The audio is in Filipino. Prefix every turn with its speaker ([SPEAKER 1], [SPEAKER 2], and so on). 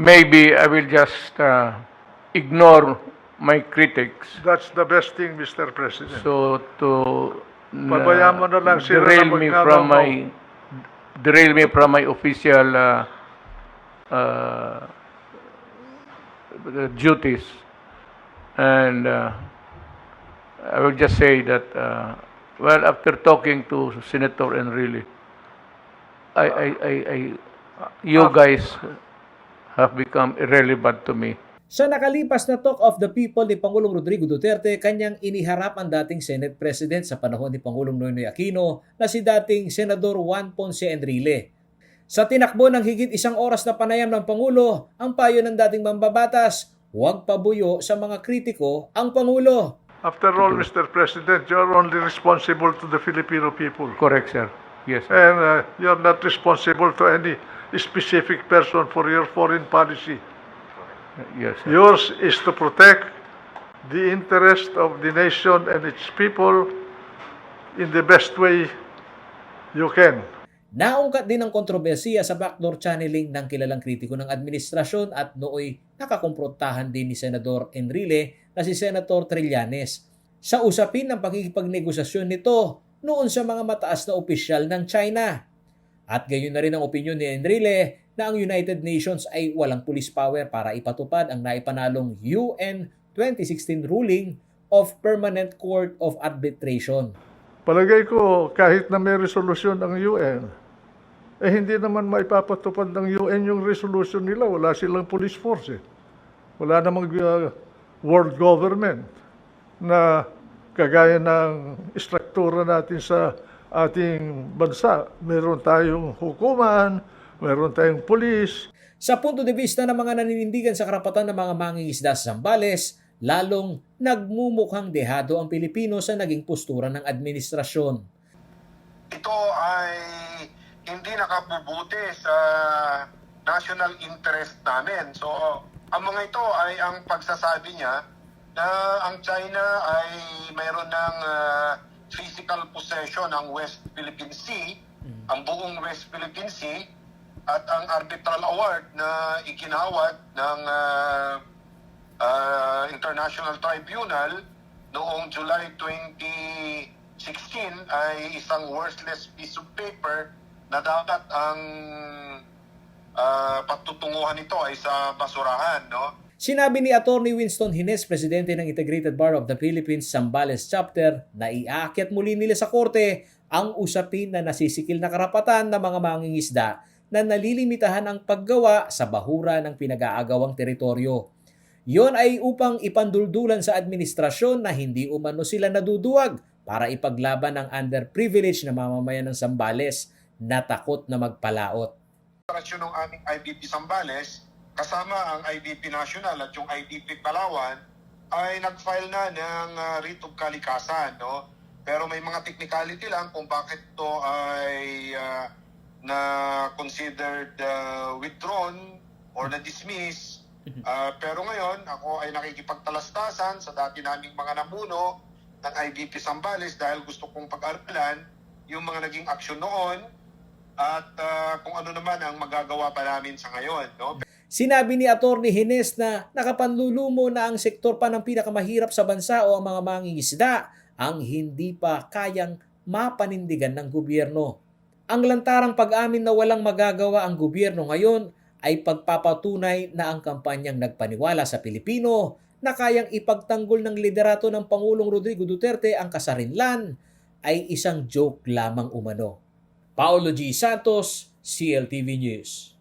[SPEAKER 1] maybe I will just ignore my critics.
[SPEAKER 2] That's the best thing, Mr. President.
[SPEAKER 1] So to
[SPEAKER 2] Pabayaan mo na lang sila
[SPEAKER 1] derail
[SPEAKER 2] na
[SPEAKER 1] me
[SPEAKER 2] magnanakaw.
[SPEAKER 1] from my official duties, and I will just say that well, after talking to Senator Enrile, you guys have become irrelevant to me.
[SPEAKER 3] Sa nakalipas na Talk of the People ni Pangulong Rodrigo Duterte, kanyang iniharap ang dating Senate President sa panahon ni Pangulong Noynoy Aquino na si dating Senador Juan Ponce Enrile. Sa tinakbo ng higit 1 oras na panayam ng Pangulo, ang payo ng dating mambabatas, huwag pabuyo sa mga kritiko ang Pangulo.
[SPEAKER 2] After all, Mr. President, you're only responsible to the Filipino people.
[SPEAKER 1] Correct, sir. Yes, sir.
[SPEAKER 2] And you're not responsible to any specific person for your foreign policy.
[SPEAKER 1] Yes, sir.
[SPEAKER 2] Yours is to protect the interest of the nation and its people in the best way you can.
[SPEAKER 3] Naungkat din ang kontrobersiya sa backdoor channeling ng kilalang kritiko ng administrasyon at nooy nakakumprontahan din ni Senador Enrile na si Senator Trillanes sa usapin ng pakikipagnegosasyon nito noon sa mga mataas na opisyal ng China. At gayon na rin ang opinyon ni Enrile na ang United Nations ay walang police power para ipatupad ang naipanalong UN 2016 ruling of Permanent Court of Arbitration.
[SPEAKER 2] Palagay ko, kahit na may resolusyon ang UN, hindi naman maipapatupad ng UN yung resolution nila. Wala silang police force. Wala namang world government na kagaya ng istruktura natin sa ating bansa. Meron tayong hukuman, meron tayong police.
[SPEAKER 3] Sa punto de vista ng mga naninindigan sa karapatan ng mga mangingisda sa Zambales, lalong nagmumukhang dehado ang Pilipino sa naging postura ng administrasyon.
[SPEAKER 4] Ito ay hindi nakabubuti sa national interest namin. So, ang mga ito ay ang pagsasabi niya na ang China ay mayroon ng physical possession ng West Philippine Sea, ang buong West Philippine Sea, at ang arbitral award na ikinawat ng International Tribunal noong July 2016 ay isang worthless piece of paper na dapat ang pagtutunguhan nito ay sa basurahan, no?
[SPEAKER 3] Sinabi ni Attorney Winston Hines, presidente ng Integrated Bar of the Philippines Zambales Chapter, na iaakyat muli nila sa korte ang usapin na nasisikil na karapatan ng mga mangingisda na nalilimitahan ang paggawa sa bahura ng pinag-aagawang teritoryo. Yon ay upang ipanduldulan sa administrasyon na hindi umano sila naduduwag para ipaglaban ang underprivileged na mamamayan ng Zambales na takot na magpalaot.
[SPEAKER 4] Operasyon ng aming IDP Zambales, kasama ang IDP National at yung IDP Palawan, ay nag-file na ng writ of kalikasan, no? Pero may mga technicality lang kung bakit ito ay na-considered withdrawn or na-dismiss. Pero ngayon, ako ay nakikipagtalastasan sa dati naming mga namuno ng IDP Zambales dahil gusto kong pag-aralan yung mga naging aksyon noon at kung ano naman ang magagawa pa namin sa ngayon, no?
[SPEAKER 3] Sinabi ni Attorney Hines na nakapanlulumo na ang sektor pa ng pinakamahirap sa bansa o ang mga mangingisda ang hindi pa kayang mapanindigan ng gobyerno. Ang lantarang pag-amin na walang magagawa ang gobyerno ngayon ay pagpapatunay na ang kampanyang nagpaniwala sa Pilipino na kayang ipagtanggol ng liderato ng Pangulong Rodrigo Duterte ang kasarinlan ay isang joke lamang umano. Paolo G. Santos, CLTV News.